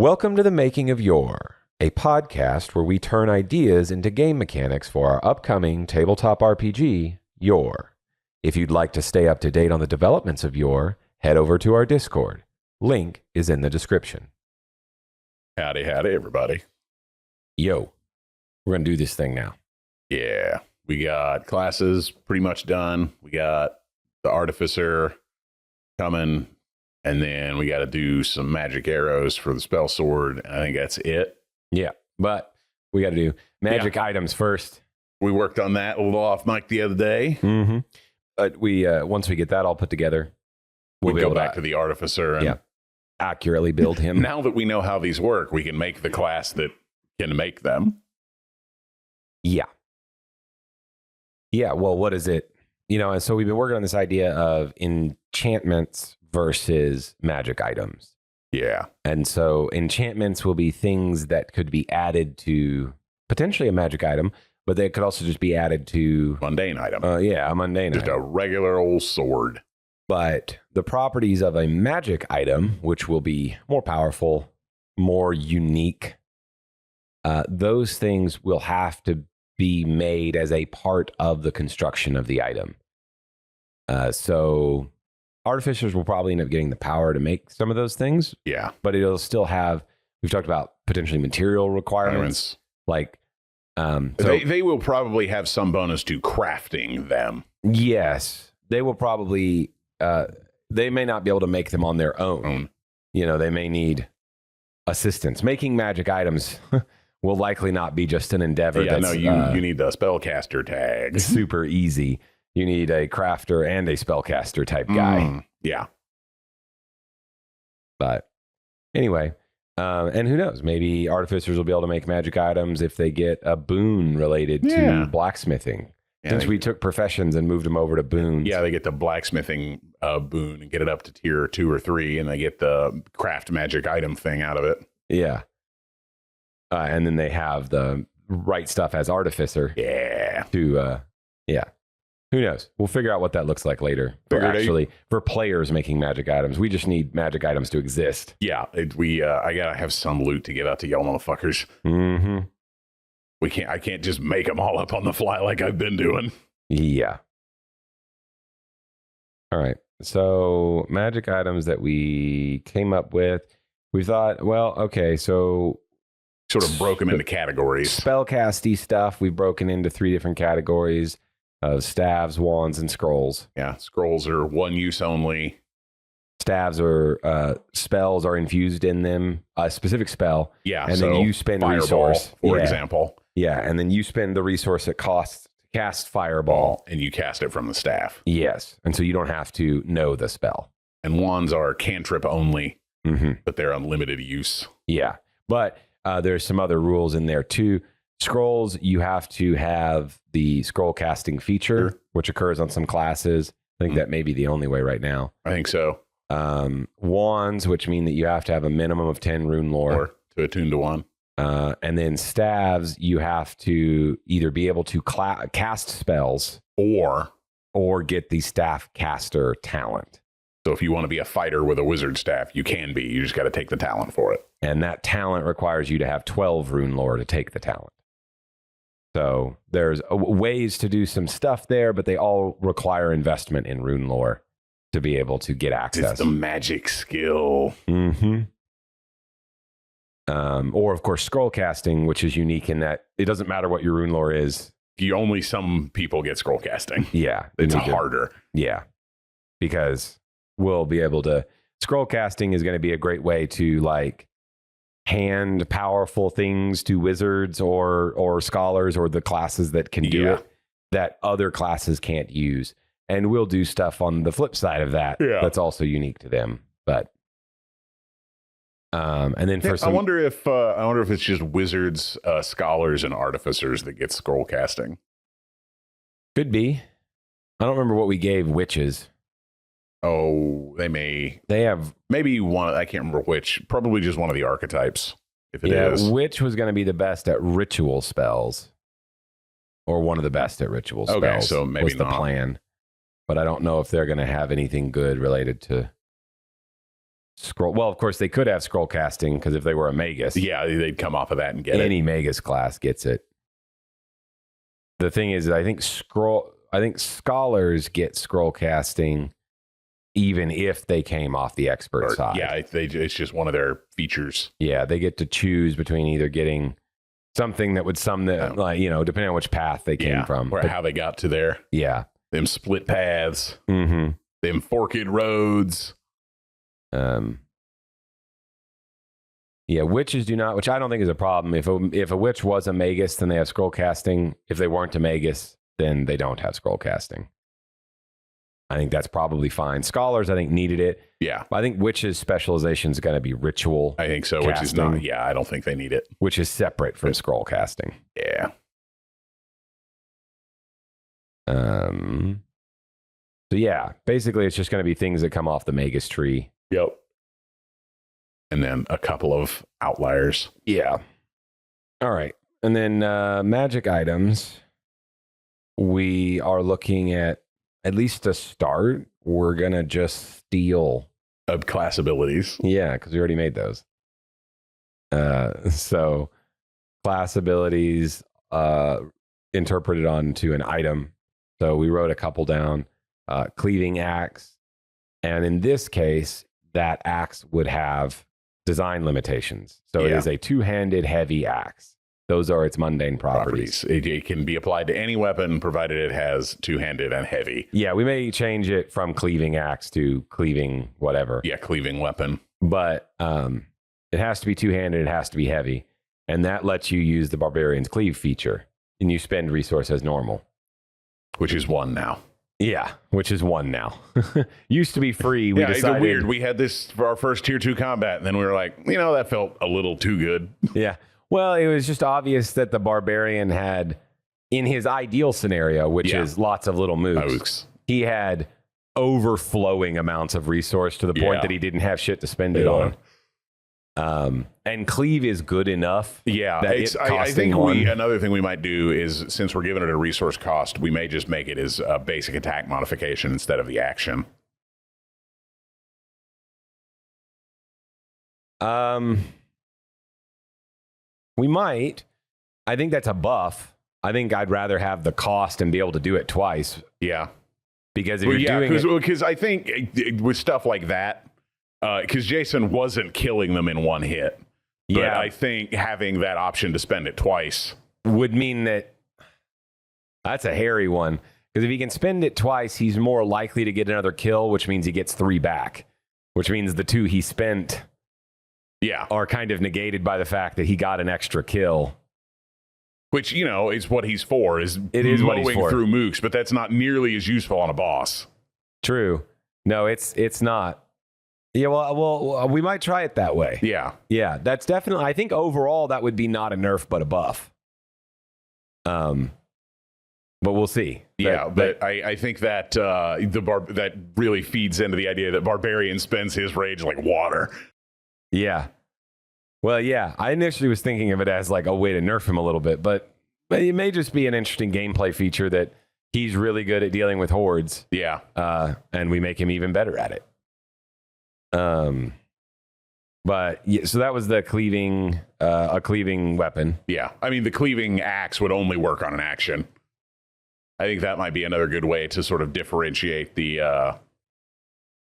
Welcome to the Making of YOR, a podcast where we turn ideas into game mechanics for our upcoming tabletop RPG, YOR. If you'd like to stay up to date on the developments of YOR, head over to our Discord. Link is in the description. Howdy, everybody. Yo, we're going to do this thing now. Yeah, we got classes pretty much done. We got the Artificer coming, and then we got to do some magic arrows for the spell sword. I think that's it. Yeah, but we got to do magic items first. We worked on that a little off mic the other day. Mm-hmm. But we once we get that all put together, we'll go back to the Artificer and accurately build him. Now that we know how these work, we can make the class that can make them. Yeah. Yeah, well, what is it? And so we've been working on this idea of enchantments versus magic items. Yeah. And so enchantments will be things that could be added to potentially a magic item, but they could also just be added to... Mundane item. A mundane just item. A regular old sword. But the properties of a magic item, which will be more powerful, more unique, those things will have to be made as a part of the construction of the item. So artificers will probably end up getting the power to make some of those things. Yeah. But it'll still have, we've talked about potentially material requirements. Like, so they will probably have some bonus to crafting them. Yes. They will probably, they may not be able to make them on their own. They may need assistance. Making magic items will likely not be just an endeavor. Yeah, no, you need the spellcaster tag. Super easy. You need a crafter and a spellcaster type guy. Yeah. But anyway, and who knows? Maybe artificers will be able to make magic items if they get a boon related to blacksmithing. Yeah, Since we took professions and moved them over to boons. Yeah, they get the blacksmithing boon and get it up to tier 2 or 3, and they get the craft magic item thing out of it. Yeah. And then they have the right stuff as artificer. Yeah. Who knows? We'll figure out what that looks like later. For players making magic items, we just need magic items to exist. Yeah. I gotta have some loot to give out to y'all motherfuckers. Mm-hmm. I can't just make them all up on the fly like I've been doing. Yeah. All right. So magic items that we came up with, we thought, well, okay, so sort of broke them into categories. Spellcasty stuff, we've broken into 3 different categories of staves, wands, and scrolls. Yeah, scrolls are one use only. Staves are spells are infused in them, a specific spell. Yeah, and then you spend fireball, resource, for example. Yeah, and then you spend the resource it costs to cast fireball, and you cast it from the staff. Yes, and so you don't have to know the spell. And wands are cantrip only, but they're unlimited use. Yeah, but there's some other rules in there too. Scrolls, you have to have the scroll casting feature, which occurs on some classes. I think that may be the only way right now. I think so. Wands, which mean that you have to have a minimum of 10 rune lore. Or to attune to one. And then staves, you have to either be able to cast spells or get the staff caster talent. So if you want to be a fighter with a wizard staff, you can be. You just got to take the talent for it. And that talent requires you to have 12 rune lore to take the talent. So there's ways to do some stuff there, but they all require investment in rune lore to be able to get access. It's the magic skill. Or, of course, scroll casting, which is unique in that it doesn't matter what your rune lore is. Only some people get scroll casting. Yeah. It's harder. Yeah. Because we'll be able to... Scroll casting is going to be a great way to, hand powerful things to wizards or scholars or the classes that can do it that other classes can't use. And we'll do stuff on the flip side of that that's also unique to them. But and then for I wonder if it's just wizards, scholars, and artificers that get scroll casting. Could be. I don't remember what we gave witches. Oh, they have maybe one. I can't remember which. Probably just one of the archetypes. If it is, which was going to be the best at ritual spells, or one of the best at ritual spells. Okay, so maybe was the plan. But I don't know if they're going to have anything good related to scroll. Well, of course, they could have scroll casting because if they were a Magus, Yeah, they'd come off of that and get any Magus class gets it. The thing is, I think scholars get scroll casting even if they came off the expert side. Yeah, it's just one of their features. Yeah, they get to choose between either getting something that would sum that, like, you know, depending on which path they came from. Or how they got to there. Yeah. Them split paths. Mm-hmm. Them forked roads. Yeah, witches do not, which I don't think is a problem. If a witch was a Magus, then they have scroll casting. If they weren't a Magus, then they don't have scroll casting. I think that's probably fine. Scholars, I think, needed it. Yeah. I think witches' specialization is going to be ritual. I think so, which is not, I don't think they need it. Which is separate from scroll casting. Yeah. So yeah, basically it's just going to be things that come off the Magus tree. Yep. And then a couple of outliers. Yeah. All right. And then magic items, we are looking at least to start, we're going to just steal. Of class abilities. Yeah, because we already made those. So class abilities interpreted onto an item. So we wrote a couple down. Cleaving axe. And in this case, that axe would have design limitations. So it is a two-handed heavy axe. Those are its mundane properties. It can be applied to any weapon provided it has two-handed and heavy. Yeah, we may change it from cleaving axe to cleaving whatever. Yeah, cleaving weapon. But it has to be two-handed, it has to be heavy. And that lets you use the Barbarian's Cleave feature. And you spend resource as normal. Which is 1 now. Yeah, which is 1 now. Used to be free. We decided, it's weird. We had this for our first tier 2 combat, and then we were like, you know, that felt a little too good. Yeah. Well, it was just obvious that the Barbarian had, in his ideal scenario, which is lots of little moves, he had overflowing amounts of resource to the point that he didn't have shit to spend it on. And cleave is good enough. Yeah, I think another thing we might do is, since we're giving it a resource cost, we may just make it as a basic attack modification instead of the action. We might. I think that's a buff. I think I'd rather have the cost and be able to do it twice. Yeah, because if you're doing it, because I think with stuff like that, because Jason wasn't killing them in 1 hit. But I think having that option to spend it twice would mean that's a hairy one. Because if he can spend it twice, he's more likely to get another kill, which means he gets 3 back, which means the 2 he spent are kind of negated by the fact that he got an extra kill. Which, you know, is what he's for, is mowing through mooks, but that's not nearly as useful on a boss. True. No, it's not. Yeah, well, we might try it that way. Yeah. Yeah, that's definitely, I think overall that would be not a nerf, but a buff. But we'll see. But I think that that really feeds into the idea that Barbarian spends his rage like water. Yeah. Well, yeah, I initially was thinking of it as like a way to nerf him a little bit, but it may just be an interesting gameplay feature that he's really good at dealing with hordes. Yeah. And we make him even better at it. But yeah, so that was the cleaving, a cleaving weapon. Yeah. I mean, the cleaving axe would only work on an action. I think that might be another good way to sort of differentiate the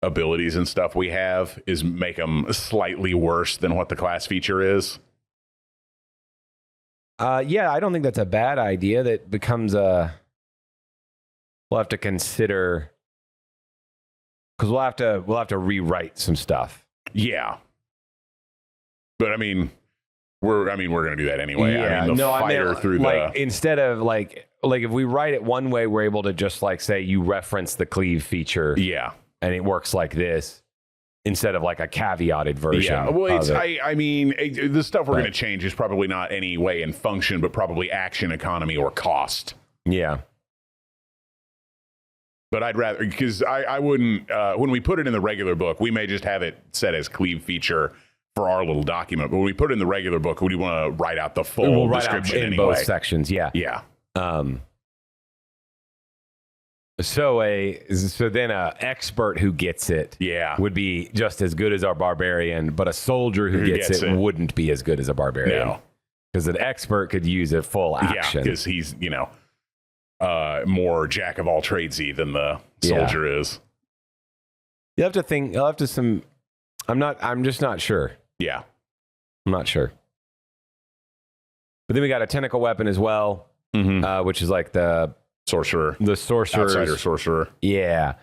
abilities and stuff we have, is make them slightly worse than what the class feature is. Yeah, I don't think that's a bad idea. That becomes we'll have to consider, because we'll have to rewrite some stuff. Yeah. But I mean, we're going to do that anyway. Yeah, I mean, fighter through like, instead of like if we write it one way, we're able to just like say you reference the cleave feature. Yeah. And it works like this instead of like a caveated version. Yeah. Well, I mean, the stuff we're going to change is probably not any way in function, but probably action, economy, or cost. Yeah. But I'd rather, because I wouldn't, when we put it in the regular book, we may just have it set as cleave feature for our little document. But when we put it in the regular book, we want to write out the full description in anyway. both sections. Yeah. Yeah. So then a expert who gets it Yeah. would be just as good as our barbarian, but a soldier who gets it wouldn't be as good as a barbarian. No. Because an expert could use it full action. Yeah, because he's, more jack of all tradesy than the soldier is. You'll have to think. You'll have to I'm just not sure. Yeah. I'm not sure. But then we got a tentacle weapon as well, which is like the sorcerer. The sorcerer's Outsider sorcerer. Yeah.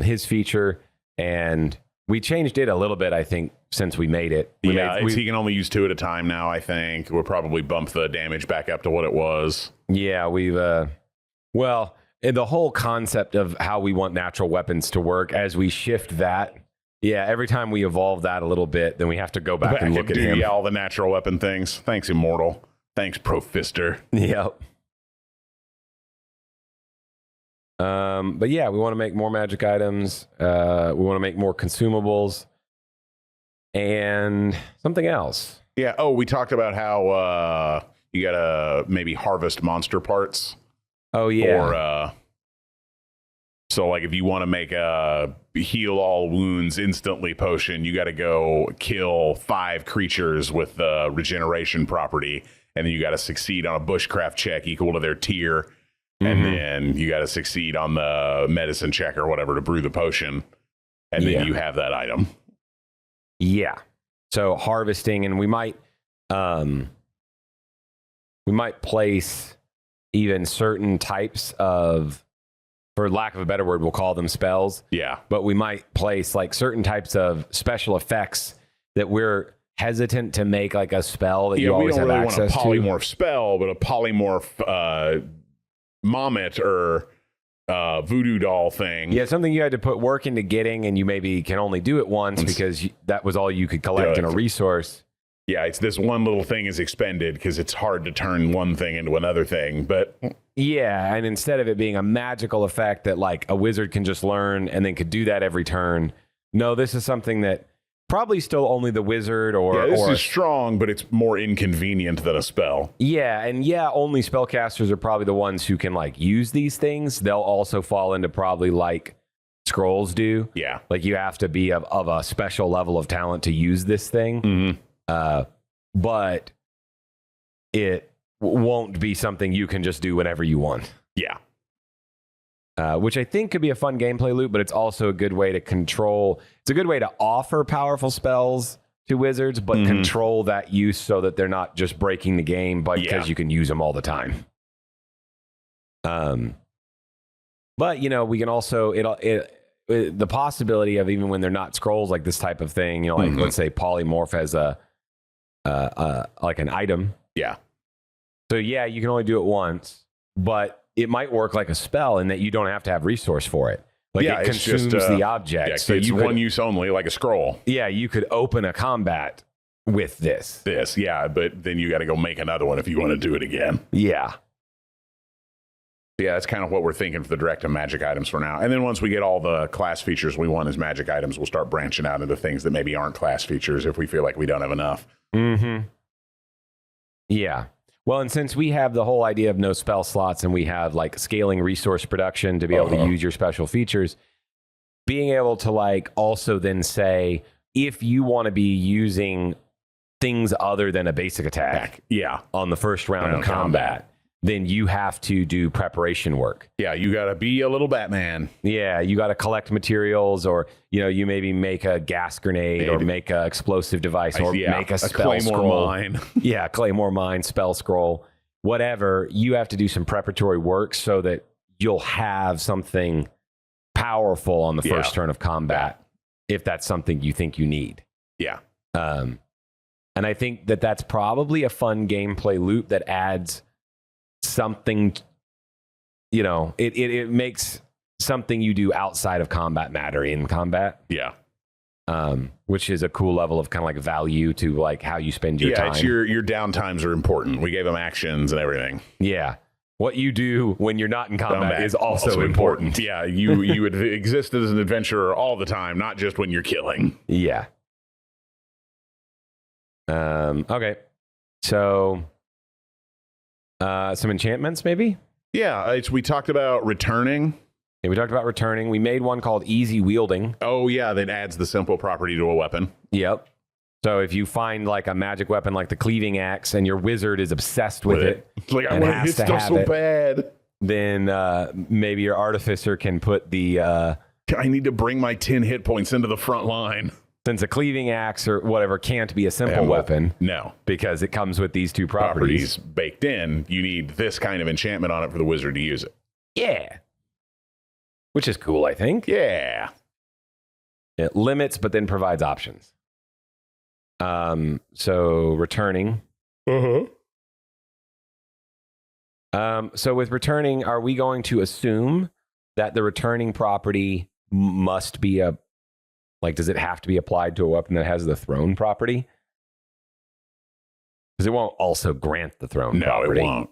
His feature. And we changed it a little bit, I think, since we made it. He can only use 2 at a time now, I think. We'll probably bump the damage back up to what it was. Yeah, we've the whole concept of how we want natural weapons to work, as we shift that, every time we evolve that a little bit, then we have to go back and look at him. Yeah, all the natural weapon things. Thanks, Immortal. Thanks, Profister. Yep. But yeah, we want to make more magic items. We want to make more consumables and something else. Yeah. Oh, we talked about how you got to maybe harvest monster parts. Oh, yeah. Or so like if you want to make a heal all wounds instantly potion, you got to go kill 5 creatures with the regeneration property, and then you got to succeed on a bushcraft check equal to their tier. And then you got to succeed on the medicine check or whatever to brew the potion. And then you have that item. Yeah. So harvesting, and we might place even certain types of, for lack of a better word, we'll call them spells. Yeah. But we might place like certain types of special effects that we're hesitant to make like a spell that you always have access to. We don't really want a polymorph spell, but a polymorph Mommet or voodoo doll thing. Yeah, something you had to put work into getting, and you maybe can only do it once because that was all you could collect in a resource. Yeah, it's this one little thing is expended because it's hard to turn one thing into another thing. But yeah, and instead of it being a magical effect that like a wizard can just learn and then could do that every turn, no, this is something that probably still only the wizard this is strong, but it's more inconvenient than a spell. Yeah, and only spellcasters are probably the ones who can like use these things. They'll also fall into probably like scrolls do. Yeah. Like you have to be of a special level of talent to use this thing. But it won't be something you can just do whenever you want. Yeah. Which I think could be a fun gameplay loop, but it's also a good way to control. It's a good way to offer powerful spells to wizards, but control that use so that they're not just breaking the game because you can use them all the time. But we can also the possibility of, even when they're not scrolls, like this type of thing, like let's say polymorph as a like an item. Yeah. So you can only do it once, but it might work like a spell in that you don't have to have resource for it. Like it consumes the object. Yeah, so it's one use only, like a scroll. Yeah, you could open a combat with this. But then you got to go make another one if you want to do it again. Yeah. Yeah, that's kind of what we're thinking for the direct to magic items for now. And then once we get all the class features we want as magic items, we'll start branching out into things that maybe aren't class features if we feel like we don't have enough. Yeah. Well, and since we have the whole idea of no spell slots and we have like scaling resource production to be able to use your special features, being able to like also then say, if you want to be using things other than a basic attack on the first round of combat, then you have to do preparation work. Yeah, you got to be a little Batman. Yeah, you got to collect materials, or you maybe make a gas grenade or make an explosive device or make a spell Claymore scroll. Mine. Yeah, Claymore Mine, spell scroll, whatever. You have to do some preparatory work so that you'll have something powerful on the first turn of combat, if that's something you think you need. Yeah. And I think that that's probably a fun gameplay loop that adds something, it makes something you do outside of combat matter in combat. Yeah. Which is a cool level of kind of like value to like how you spend your time. Yeah, it's your downtimes are important. We gave them actions and everything. Yeah. What you do when you're not in combat is also important. Yeah, you would exist as an adventurer all the time, not just when you're killing. Yeah. Okay. So some enchantments maybe? Yeah, we talked about returning. Yeah, we talked about returning. We made one called easy wielding. Oh, yeah, that adds the simple property to a weapon. Yep. So if you find like a magic weapon like the cleaving axe and your wizard is obsessed with it, like I want to hit stuff so bad, then maybe your artificer can put the I need to bring my 10 hit points into the front line. Since a cleaving axe or whatever can't be a simple weapon. No. Because it comes with these two properties baked in. You need this kind of enchantment on it for the wizard to use it. Yeah. Which is cool, I think. Yeah. It limits, but then provides options. So returning. So with returning, are we going to assume that the returning property must be does it have to be applied to a weapon that has the thrown property? Because it won't also grant the thrown property. No, it won't.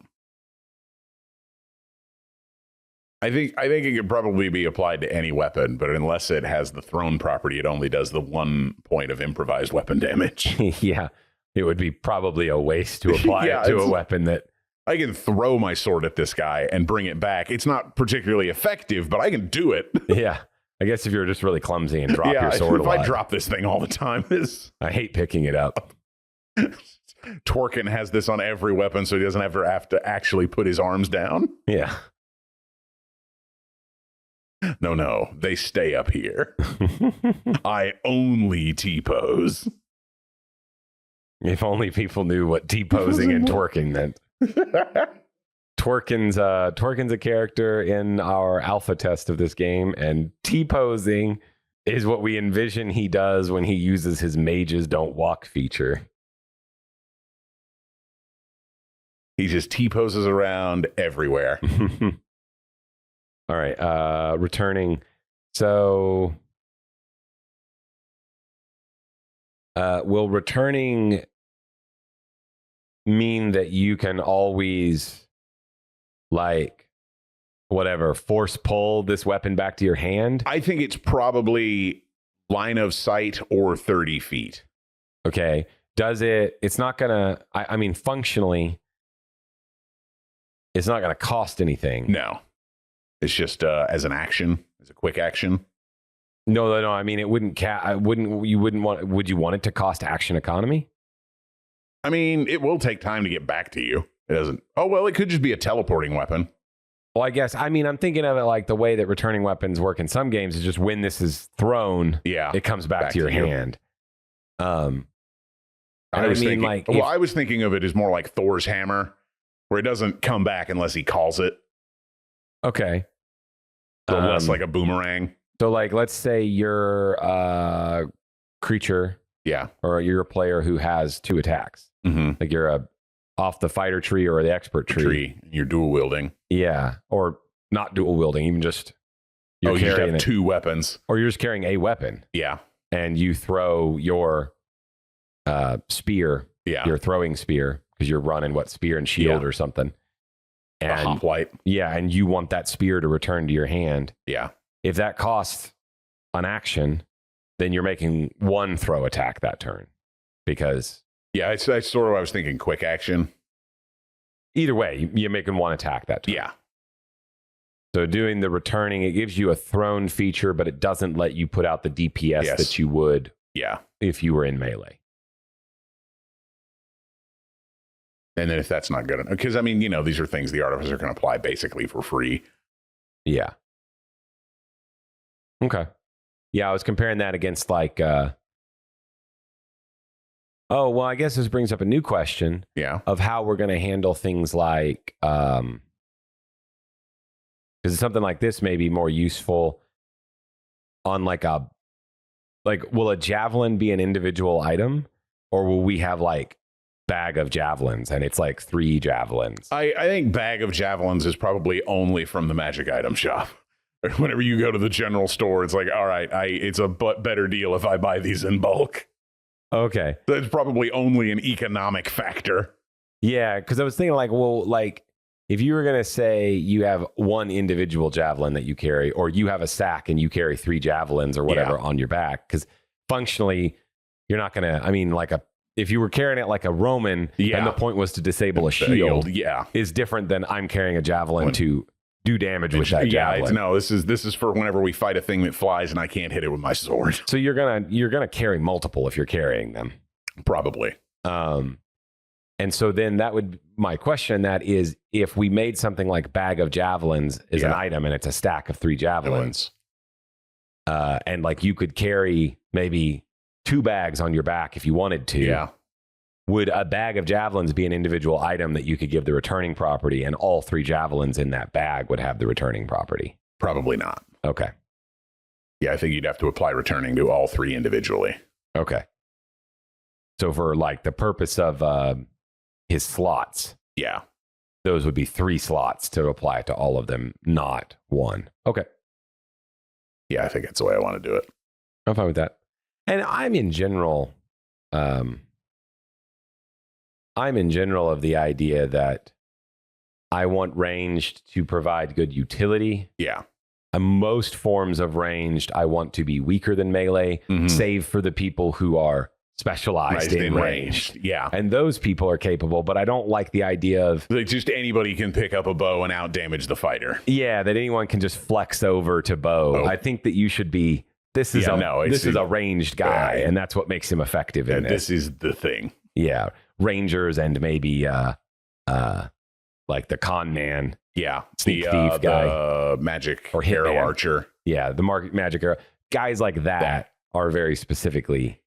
I think it could probably be applied to any weapon, but unless it has the thrown property, it only does the 1 point of improvised weapon damage. Yeah, it would be probably a waste to apply it to a weapon that... I can throw my sword at this guy and bring it back. It's not particularly effective, but I can do it. Yeah, I guess if you're just really clumsy and drop your sword if a lot. I drop this thing all the time, I hate picking it up. Twerkin has this on every weapon, so he doesn't ever have to actually put his arms down. Yeah. No, they stay up here. I only T-pose. If only people knew what T-posing and twerking meant. Twerkin's a character in our alpha test of this game, and T-posing is what we envision he does when he uses his mages don't walk feature. He just T-poses around everywhere. All right, returning. So, will returning mean that you can always, force pull this weapon back to your hand? I think it's probably line of sight or 30 feet. Okay. It's not going to, functionally, it's not going to cost anything. No. It's just as an action, as a quick action. No. I mean, it wouldn't. Would you want it to cost action economy? I mean, it will take time to get back to you. It doesn't. Oh well, it could just be a teleporting weapon. Well, I guess. I mean, I'm thinking of it like the way that returning weapons work in some games is just when this is thrown, it comes back to your hand. I was thinking of it as more like Thor's hammer, where it doesn't come back unless he calls it. Okay. So less like a boomerang. So let's say you're a creature. Yeah. Or you're a player who has 2 attacks. Mm-hmm. Like you're off the fighter tree or the expert tree. You're dual wielding. Yeah. Or not dual wielding, even just... you just have 2 weapons. Or you're just carrying a weapon. Yeah. And you throw your spear. Yeah. Your throwing spear. Because you're running, spear and shield or something. And a hoplite. Yeah, and you want that spear to return to your hand. Yeah. If that costs an action, then you're making 1 throw attack that turn. Because... Yeah, I was thinking quick action. Either way, you're making 1 attack that turn. Yeah. So doing the returning, it gives you a thrown feature, but it doesn't let you put out the DPS that you would if you were in melee. And then if that's not good enough, because I mean, these are things the artificer can apply basically for free. Yeah. Okay. Yeah, I was comparing that against I guess this brings up a new question. Yeah. Of how we're going to handle things like, because something like this may be more useful on will a javelin be an individual item, or will we have bag of javelins and it's 3 javelins? I think bag of javelins is probably only from the magic item shop. Whenever you go to the general store, it's like, all right, it's a better deal if I buy these in bulk. Okay. That's probably only an economic factor. Yeah, because I was thinking if you were going to say you have 1 individual javelin that you carry, or you have a sack and you carry 3 javelins or whatever on your back, because functionally you're not going to, if you were carrying it like a Roman and the point was to disable a shield, is different than I'm carrying a javelin to do damage with that Yeah, javelin. this is for whenever we fight a thing that flies and I can't hit it with my sword. So you're gonna carry multiple if you're carrying them. Probably. And so then my question that is, if we made something like bag of javelins is an item and it's a stack of 3 javelins, and like you could carry maybe 2 bags on your back if you wanted to. Yeah. Would a bag of javelins be an individual item that you could give the returning property, and all 3 javelins in that bag would have the returning property? Probably not. Okay. Yeah, I think you'd have to apply returning to all 3 individually. Okay. So for like the purpose of his slots, Yeah. those would be 3 slots to apply to all of them, not 1. Okay. Yeah, I think that's the way I want to do it. I'm fine with that. And I'm in general of the idea that I want ranged to provide good utility. Yeah. Most forms of ranged, I want to be weaker than melee, save for the people who are specialized in ranged. Yeah. And those people are capable, but I don't like the idea of like just anybody can pick up a bow and out damage the fighter. Yeah, that anyone can just flex over to bow. Oh. I think that you should be this is a ranged guy, and that's what makes him effective in this is the thing. Yeah. Rangers and maybe like the con man. Yeah. Sneak thief guy. The magic or arrow hitman. archer. Yeah, the magic arrow. Guys like that are very specifically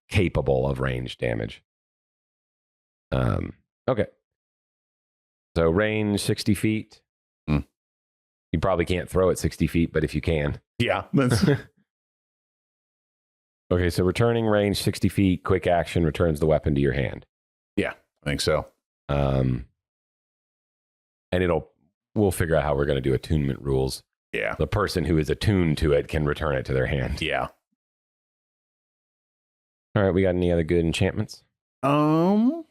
capable of range damage. Okay. So range 60 feet. You probably can't throw it 60 feet, but if you can. Yeah. That's Okay, so returning range 60 feet, quick action returns the weapon to your hand. Yeah, I think so. And we'll figure out how we're going to do attunement rules. Yeah. The person who is attuned to it can return it to their hand. Yeah. All right, we got any other good enchantments? Got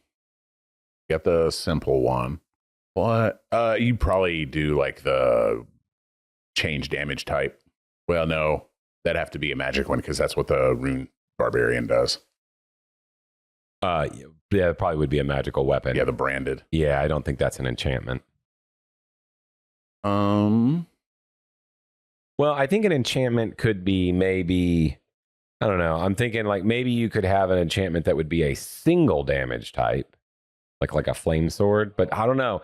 the simple one. What? You probably do like the change damage type. Well, no, that'd have to be a magic one because that's what the rune barbarian does. Yeah, it probably would be a magical weapon. Yeah, the branded. Yeah, I don't think that's an enchantment. Well, I think an enchantment could be maybe, I don't know. I'm thinking like maybe you could have an enchantment that would be a single damage type, like a flame sword. But I don't know.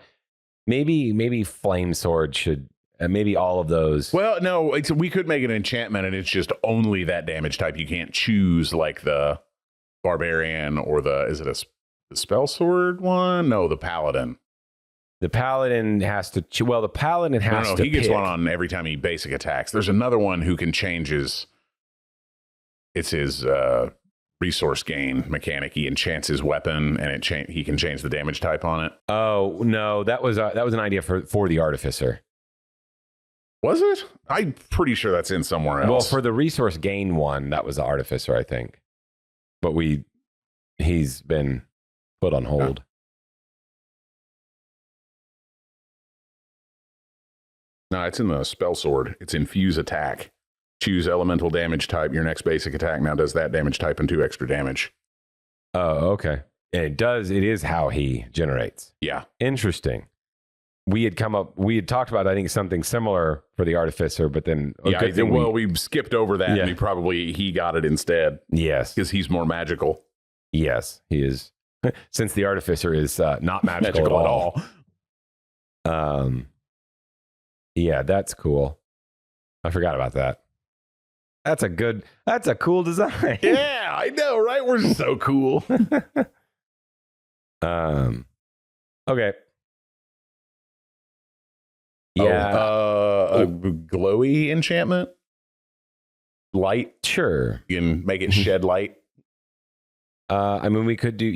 Maybe flame sword should. Maybe all of those. Well, no, we could make an enchantment, and it's just only that damage type. You can't choose like the barbarian or the spell sword one. No, the paladin. The paladin has to. The paladin has to. He gets pick. one on every time he basic attacks. There's another one who can change his. It's his resource gain mechanic. He enchants his weapon, and he can change the damage type on it. Oh no, that was an idea for the artificer. Was it? I'm pretty sure that's in somewhere else. Well, for the resource gain one, that was the artificer, I think. But he's been put on hold. No, it's in the spell sword. It's infuse attack. Choose elemental damage type. Your next basic attack now does that damage type and 2 extra damage. Oh, okay. And it is how he generates. Yeah. Interesting. We had talked about, I think, something similar for the artificer, but then we skipped over that, and he got it instead. Yes, because he's more magical. Yes, he is. Since the artificer is not magical at all. Yeah, that's cool. I forgot about that. That's a cool design. Yeah, I know, right? We're so cool. Okay. Yeah. A glowy enchantment? Light? Sure. You can make it shed light. I mean, we could do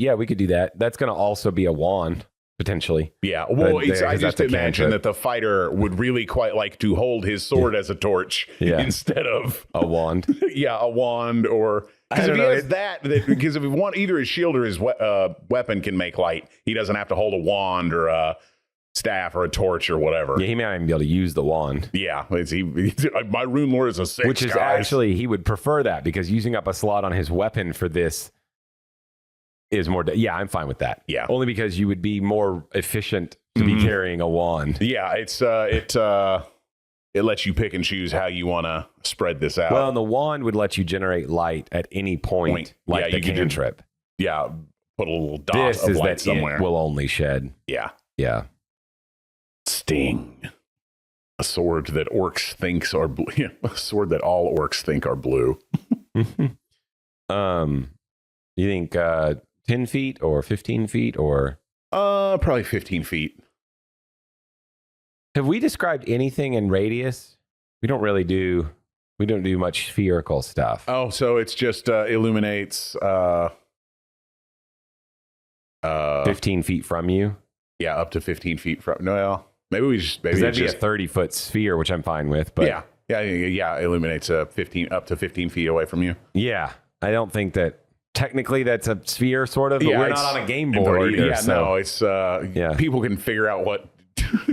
that. That's going to also be a wand, potentially. Yeah. Well, I just imagine that the fighter would really quite like to hold his sword as a torch instead of a wand. Yeah, a wand or... Because if he has because if either his shield or his weapon can make light, he doesn't have to hold a wand or a staff or a torch or whatever. Yeah, he may not even be able to use the wand. Yeah, my rune lord is a 6, which is guys. Actually, he would prefer that because using up a slot on his weapon for this is more. Yeah, I'm fine with that. Yeah. Only because you would be more efficient to be carrying a wand. Yeah, it lets you pick and choose how you want to spread this out. Well, and the wand would let you generate light at any point. Like the cantrip. Yeah, put a little dot This of is light that somewhere. it will only shed. Yeah. Yeah. Sting. A sword that orcs thinks are blue. Yeah, a sword that all orcs think are blue. You think 10 feet or 15 feet or? Probably 15 feet. Have we described anything in radius? We don't do much spherical stuff. Oh, so it's just illuminates 15 feet from you? Yeah, up to 15 feet from. No, well, maybe that'd be a 30-foot sphere, which I'm fine with. But yeah, illuminates 15 up to 15 feet away from you. Yeah, I don't think that technically that's a sphere, sort of. But we're not on a game board either. Yeah, so. No, it's people can figure out what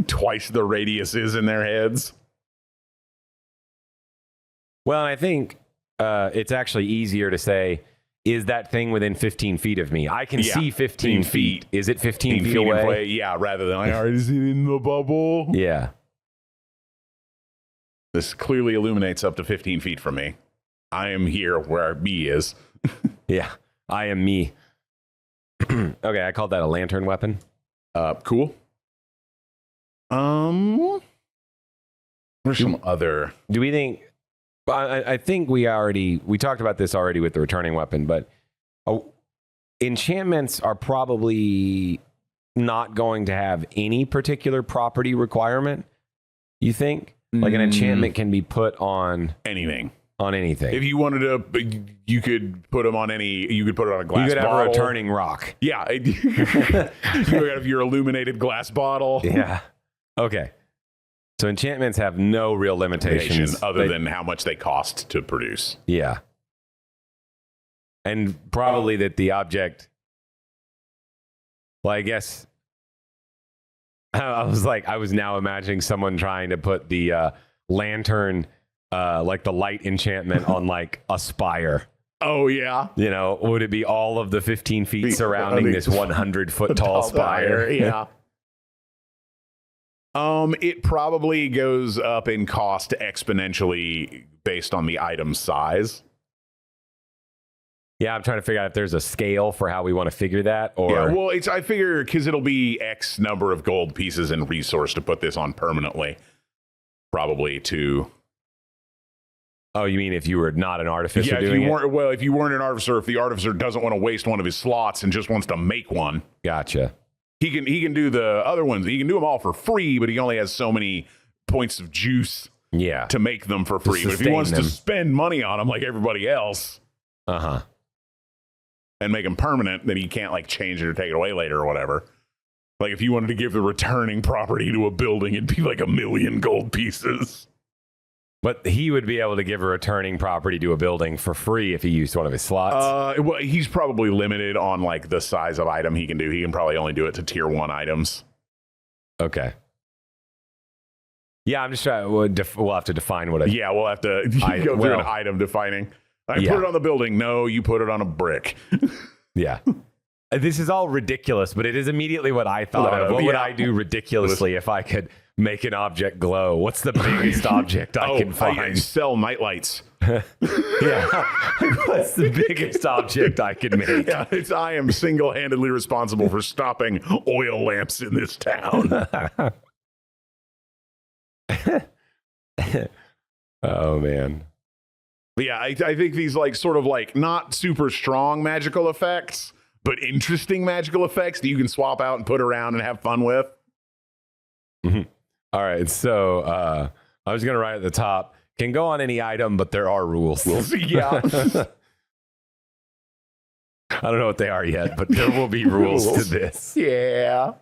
twice the radius is in their heads. Well, and I think it's actually easier to say, is that thing within 15 feet of me? I can see 15 feet. Is it 15 feet away? Yeah, rather than, is it in the bubble? Yeah. This clearly illuminates up to 15 feet from me. I am here where B is. Yeah, I am me. Okay, I called that a lantern weapon. Cool. There's some other. Do we think? I think we talked about this already with the returning weapon, but enchantments are probably not going to have any particular property requirement. You think? Like an enchantment can be put on anything. On anything. If you wanted to, you could put them on any. You could put it on a glass. You could bottle. have a returning rock. Yeah, you could have your illuminated glass bottle. Yeah. Okay. So enchantments have no real limitations other than how much they cost to produce. Yeah. And probably that the object. Well, I guess. I was now imagining someone trying to put the lantern, like the light enchantment on like a spire. Oh, yeah. You know, would it be all of the 15 feet surrounding this 100-foot tall spire? Yeah. It probably goes up in cost exponentially based on the item size. Yeah, I'm trying to figure out if there's a scale for how we want to figure that. Or yeah, well, I figure because it'll be X number of gold pieces and resource to put this on permanently. Probably to. Oh, you mean if you were not an artificer if doing you it? weren't, well, if you weren't an artificer, if the artificer doesn't want to waste one of his slots and just wants to make one. Gotcha. He can do the other ones. He can do them all for free, but he only has so many points of juice to make them for free. But if he wants to spend money on them like everybody else and make them permanent, then he can't like change it or take it away later or whatever. Like if you wanted to give the returning property to a building, it'd be like 1,000,000 gold pieces. But he would be able to give a returning property to a building for free if he used one of his slots. Well, he's probably limited on like the size of item he can do. He can probably only do it to tier 1 items. Okay. Yeah, I'm just trying. We'll have to define what. We'll have to go through an item defining. Put it on the building. No, you put it on a brick. Yeah. This is all ridiculous, but it is immediately what I thought of. What would I do ridiculously if I could make an object glow? What's the biggest object I can find? I sell nightlights. Yeah. What's the biggest object I can make? Yeah, I am single-handedly responsible for stopping oil lamps in this town. Oh, man. But yeah, I think these like sort of like not super strong magical effects, but interesting magical effects that you can swap out and put around and have fun with. Mm-hmm. All right, so I was going to write at the top, can go on any item, but there are rules. Yeah. I don't know what they are yet, but there will be rules to this. Yeah.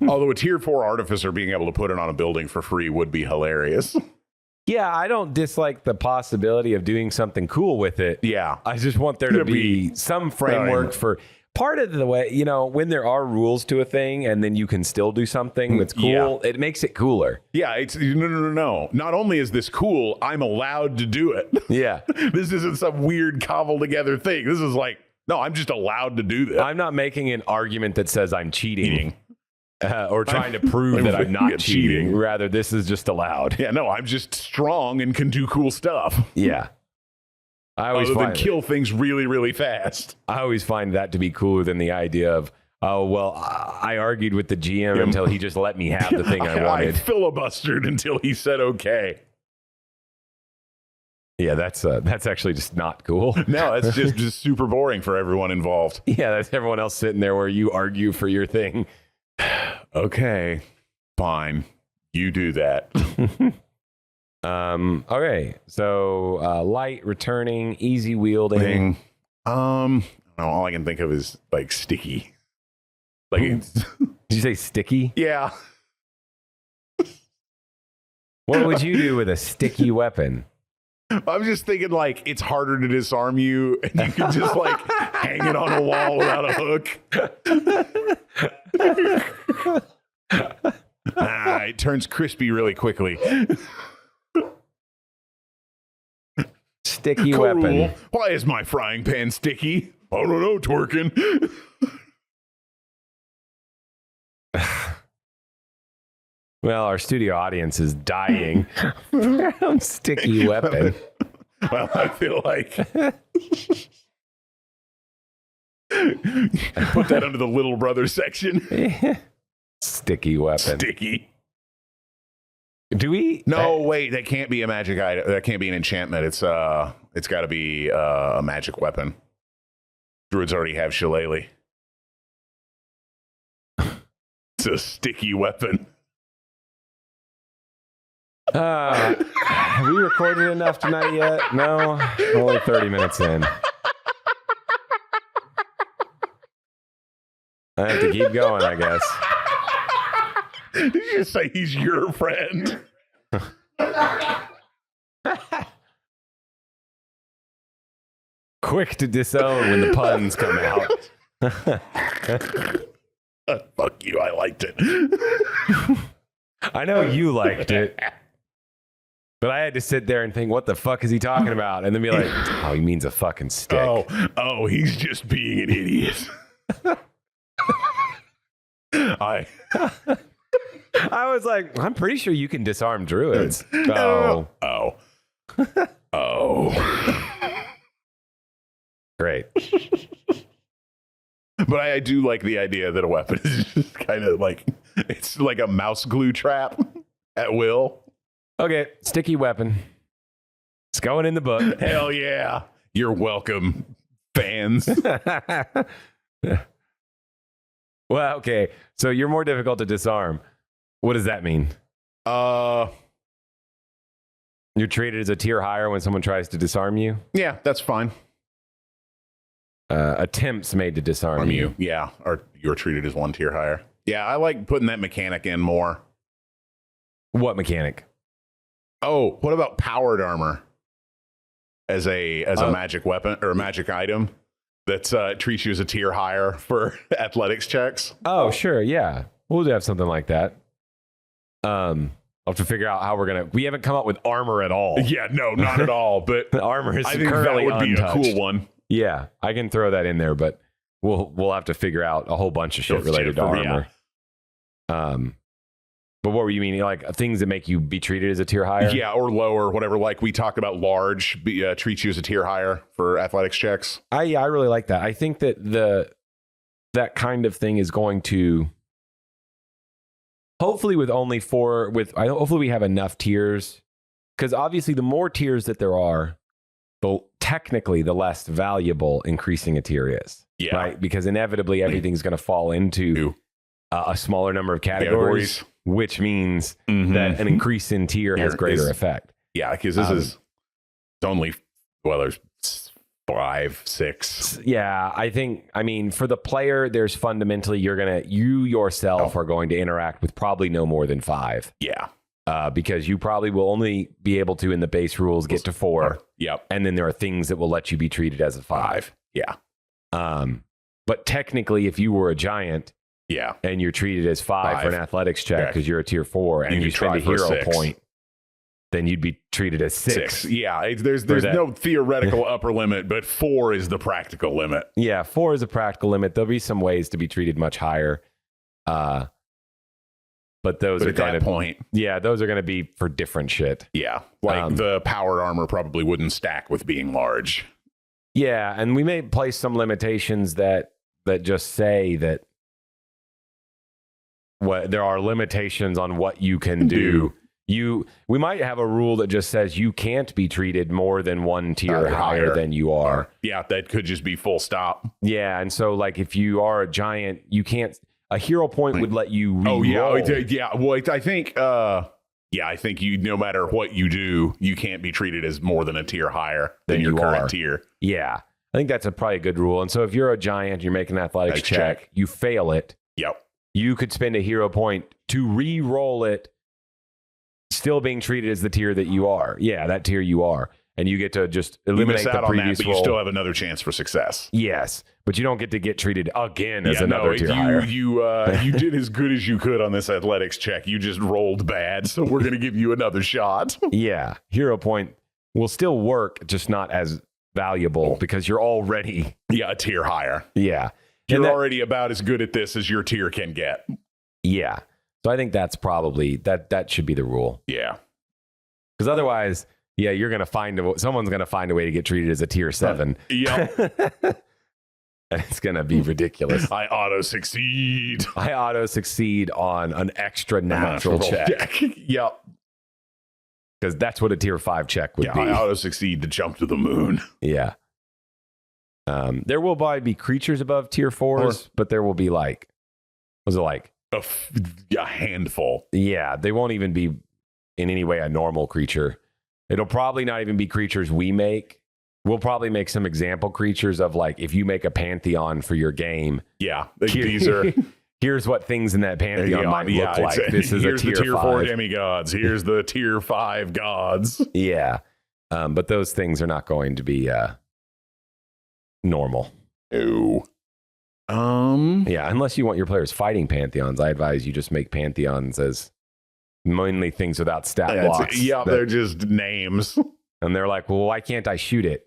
Although a tier 4 artificer being able to put it on a building for free would be hilarious. Yeah, I don't dislike the possibility of doing something cool with it. Yeah. I just want there to be some framework for part of the way, you know, when there are rules to a thing and then you can still do something that's cool, it makes it cooler. Yeah, it's no. Not only is this cool, I'm allowed to do it. Yeah. This isn't some weird cobbled together thing. This is like, No, I'm just allowed to do that. I'm not making an argument that says I'm cheating. Or trying to prove that I'm not cheating. Rather, this is just allowed. Yeah, no, I'm just strong and can do cool stuff. Yeah. I always Other than kill things really, really fast. I always find that to be cooler than the idea of, oh, well, I argued with the GM until he just let me have the thing I wanted. I filibustered until he said okay. Yeah, that's actually just not cool. No, that's just super boring for everyone involved. Yeah, that's everyone else sitting there where you argue for your thing. Okay, fine. You do that. Okay, so light, returning, easy wielding. All I can think of is like sticky. Like, did you say sticky? Yeah. What would you do with a sticky weapon? I'm just thinking like it's harder to disarm you, and you can just like hang it on a wall without a hook. It turns crispy really quickly. Sticky weapon. Why is my frying pan sticky? I don't know, twerking. Well, our studio audience is dying from sticky weapon. Well, I feel like put that under the little brother section. Sticky weapon. Sticky. Do we? No, wait. That can't be a magic item. That can't be an enchantment. It's got to be a magic weapon. Druids already have shillelagh. It's a sticky weapon. Have we recorded enough tonight yet? No, only 30 minutes in. I have to keep going, I guess. Did you just say he's your friend? Quick to disown when the puns come out. Fuck you, I liked it. I know you liked it. But I had to sit there and think, what the fuck is he talking about? And then be like, oh, he means a fucking stick. Oh, he's just being an idiot. I was like, I'm pretty sure you can disarm druids. Oh. Great. But I do like the idea that a weapon is just kind of like, it's like a mouse glue trap at will. Okay, sticky weapon. It's going in the book. Hell yeah. You're welcome, fans. Well, okay. So you're more difficult to disarm. What does that mean? You're treated as a tier higher when someone tries to disarm you? Yeah, that's fine. Attempts made to disarm you. Yeah, or you're treated as one tier higher. Yeah, I like putting that mechanic in more. What mechanic? Oh, what about powered armor as a magic weapon or a magic item that treats you as a tier higher for athletics checks? Oh, sure, yeah. We'll have something like that. I'll have to figure out how we're gonna. We haven't come up with armor at all. Yeah, no, not at all. But the armor is I think that would be a cool one. Yeah, I can throw that in there, but we'll have to figure out a whole bunch of shit related to armor. Yeah. But what were you meaning? Like things that make you be treated as a tier higher? Yeah, or lower, whatever. Like we talked about large, treats you as a tier higher for athletics checks. I really like that. I think that that kind of thing is going to hopefully hopefully we have enough tiers, because obviously the more tiers that there are, technically the less valuable increasing a tier is. Yeah. Right? Because inevitably everything's going to fall into a smaller number of categories. Which means that an increase in tier has greater effect. Yeah, because this is only, there's 5, 6. Yeah, I mean, for the player, there's fundamentally, you yourself are going to interact with probably no more than 5. Yeah. Because you probably will only be able to, in the base rules, get to 4. Yep. And then there are things that will let you be treated as a 5. Yeah. But technically, if you were a giant, yeah, and you're treated as 5 for an athletics check because you're a tier 4 and you spend a hero point. then you'd be treated as 6. Yeah, there's no theoretical upper limit, but 4 is the practical limit. Yeah, 4 is a practical limit. There'll be some ways to be treated much higher. But those are at that point. Yeah, those are going to be for different shit. Yeah, like the powered armor probably wouldn't stack with being large. Yeah, and we may place some limitations that just say that there are limitations on what you can do. We might have a rule that just says you can't be treated more than 1 tier higher than you are. Yeah, that could just be full stop. Yeah, and so like if you are a giant, you can't. A hero point would let you re-roll. Yeah. Well, I think you, no matter what you do, you can't be treated as more than a tier higher than your current tier. Yeah, I think that's probably a good rule. And so if you're a giant, you're making an athletics check, you fail it. Yep. You could spend a hero point to re-roll it, still being treated as the tier that you are. Yeah, that tier you are. And you get to just eliminate the previous roll. But you still have another chance for success. Yes, but you don't get to get treated again as another tier higher. You did as good as you could on this athletics check. You just rolled bad, so we're going to give you another shot. Yeah, hero point will still work, just not as valuable because you're already a tier higher. Yeah. You're already about as good at this as your tier can get. Yeah. So I think that's probably that should be the rule. Yeah. Because otherwise, you're going to someone's going to find a way to get treated as a tier 7. Yep. And it's going to be ridiculous. I auto succeed on an extra natural check. Yep. Because that's what a tier 5 check would be. I auto succeed to jump to the moon. Yeah. There will probably be creatures above tier 4s, but there will be like, was it like a handful? Yeah, they won't even be in any way a normal creature. It'll probably not even be creatures we make. We'll probably make some example creatures of like if you make a pantheon for your game. Yeah, these are. Here's what things in that pantheon might look like. This is here's a tier the tier 5. 4 demigods. Here's the tier 5 gods. Yeah, but those things are not going to be normal. No. Yeah, unless you want your players fighting pantheons, I advise you just make pantheons as mainly things without stat blocks. Yeah, they're just names. And they're like, well, why can't I shoot it?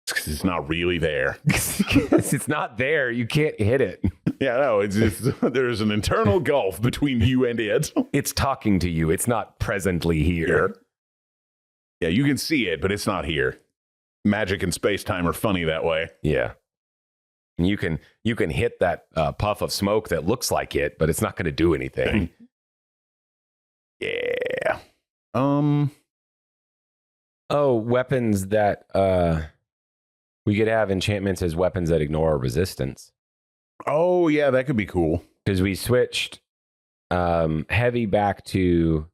Because it's not really there. It's not there. You can't hit it. Yeah, no, there's an internal gulf between you and it. It's talking to you. It's not presently here. Yeah, you can see it, but it's not here. Magic and space-time are funny that way. Yeah. And you can hit that puff of smoke that looks like it, but it's not going to do anything. Yeah. Oh, weapons that we could have enchantments as weapons that ignore resistance. Oh, yeah, that could be cool. Because we switched heavy back to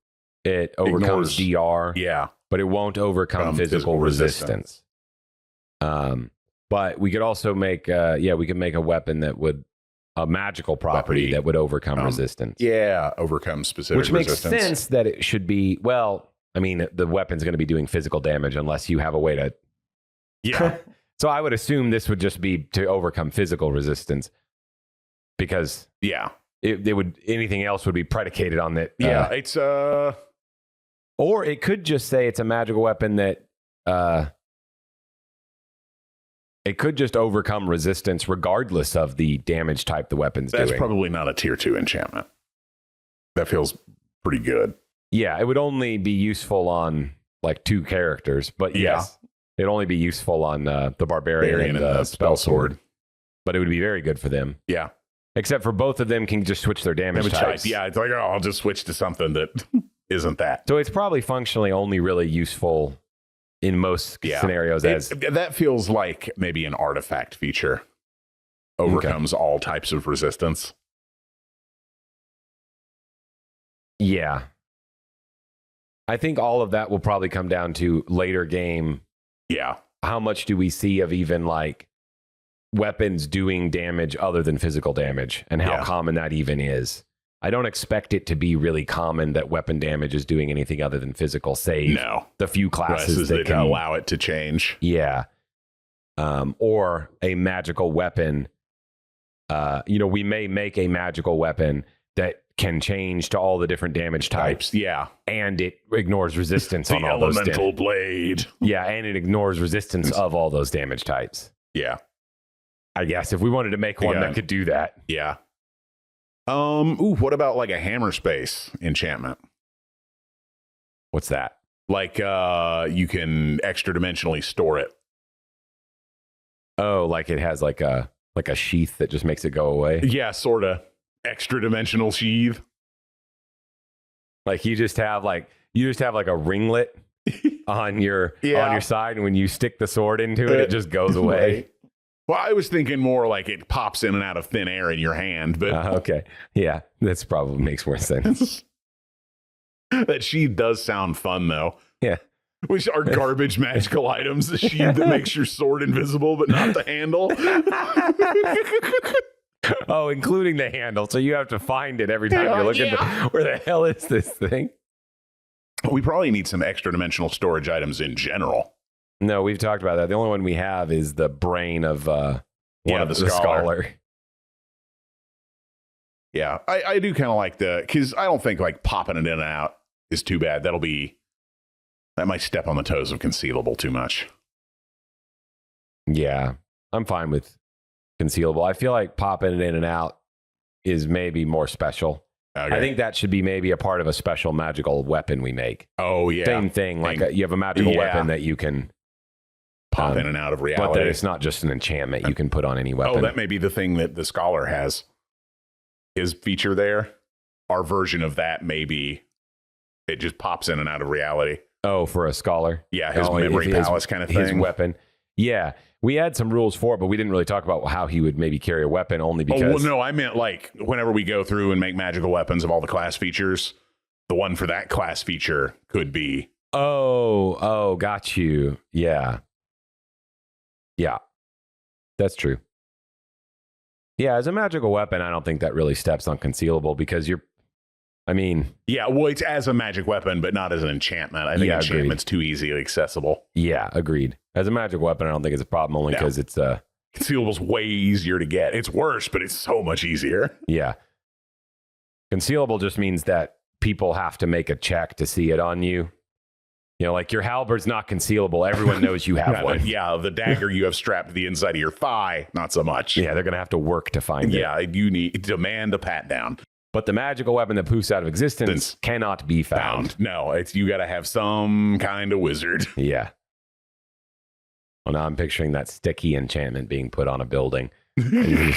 it overcomes DR. Yeah. But it won't overcome physical resistance. But we could also make we could make a weapon that would a magical property that would overcome resistance. Yeah, overcome specific resistance. Which makes sense that it should be, well, I mean, the weapon's going to be doing physical damage unless you have a way to... Yeah. So I would assume this would just be to overcome physical resistance because... Yeah. It would, anything else would be predicated on that. Yeah, it's... Or it could just say it's a magical weapon that... It could just overcome resistance regardless of the damage type the weapon's doing. That's probably not a tier 2 enchantment. That feels pretty good. Yeah, it would only be useful on like 2 characters, but yes, it'd only be useful on the barbarian and the spell sword. But it would be very good for them. Yeah. Except for both of them can just switch their damage types. Yeah, it's like, I'll just switch to something that isn't that. So it's probably functionally only really useful in most scenarios. That feels like maybe an artifact feature. Overcomes all types of resistance. Yeah. I think all of that will probably come down to later game. Yeah. How much do we see of even like weapons doing damage other than physical damage and how common that even is? I don't expect it to be really common that weapon damage is doing anything other than physical, save the few classes that can allow it to change. Yeah. Or a magical weapon. We may make a magical weapon that can change to all the different damage types. Yeah. And it ignores resistance The on all those elemental blade. Yeah, and it ignores resistance of all those damage types. Yeah. I guess if we wanted to make one that could do that. Yeah. What about like a hammer space enchantment? What's that? Like you can extra dimensionally store it. Oh, like it has like a sheath that just makes it go away. Yeah, sort of. Extra dimensional sheath. Like you just have like a ringlet on your side, and when you stick the sword into it, it just goes away. Right. Well, I was thinking more like it pops in and out of thin air in your hand, but okay. Yeah, that's probably makes more sense. That sheath does sound fun though. Yeah. Which are garbage magical items. The sheath that makes your sword invisible, but not the handle. Oh, including the handle. So you have to find it every time you're looking. Where the hell is this thing? We probably need some extra dimensional storage items in general. No, we've talked about that. The only one we have is the brain of one of the scholar. Yeah, I do kind of like because I don't think like popping it in and out is too bad. That might step on the toes of concealable too much. Yeah, I'm fine with concealable. I feel like popping it in and out is maybe more special. Okay. I think that should be maybe a part of a special magical weapon we make. Oh, yeah. Same thing. Like you have a magical weapon that you can pop in and out of reality. But that it's not just an enchantment you can put on any weapon. Oh, that may be the thing that the scholar has. His feature there, our version of that maybe it just pops in and out of reality. Oh, for a scholar? Yeah, his memory palace kind of thing. His weapon. Yeah. We had some rules for it, but we didn't really talk about how he would maybe carry a weapon only because... Oh, well, no, I meant like whenever we go through and make magical weapons of all the class features, the one for that class feature could be... Oh, got you. Yeah. Yeah. That's true. Yeah, as a magical weapon, I don't think that really steps on concealable because yeah, well, it's as a magic weapon, but not as an enchantment. I think enchantment's too easily accessible. Yeah, agreed. As a magic weapon, I don't think it's a problem only because it's concealable's way easier to get. It's worse, but it's so much easier. Yeah. Concealable just means that people have to make a check to see it on you. You know, like your halberd's not concealable. Everyone knows you have one. Yeah, the dagger you have strapped to the inside of your thigh, not so much. Yeah, they're going to have to work to find it. Yeah, you demand a pat down. But the magical weapon that poofs out of existence cannot be found. No, you got to have some kind of wizard. Yeah. Well, now I'm picturing that sticky enchantment being put on a building. I'm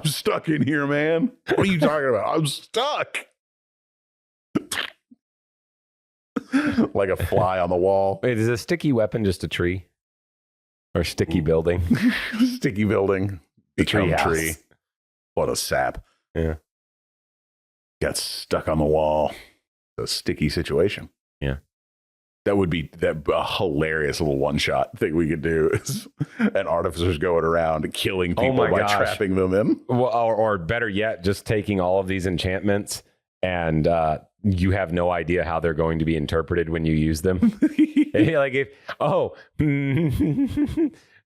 stuck in here, man. What are you talking about? I'm stuck. Like a fly on the wall. Wait, is a sticky weapon just a tree? Or sticky building? Sticky building. Become tree. What a sap. Yeah. Got stuck on the wall. A sticky situation. Yeah. That would be a hilarious little one-shot thing we could do is an artificer's going around killing people by trapping them in. Well, or better yet, just taking all of these enchantments and you have no idea how they're going to be interpreted when you use them. Like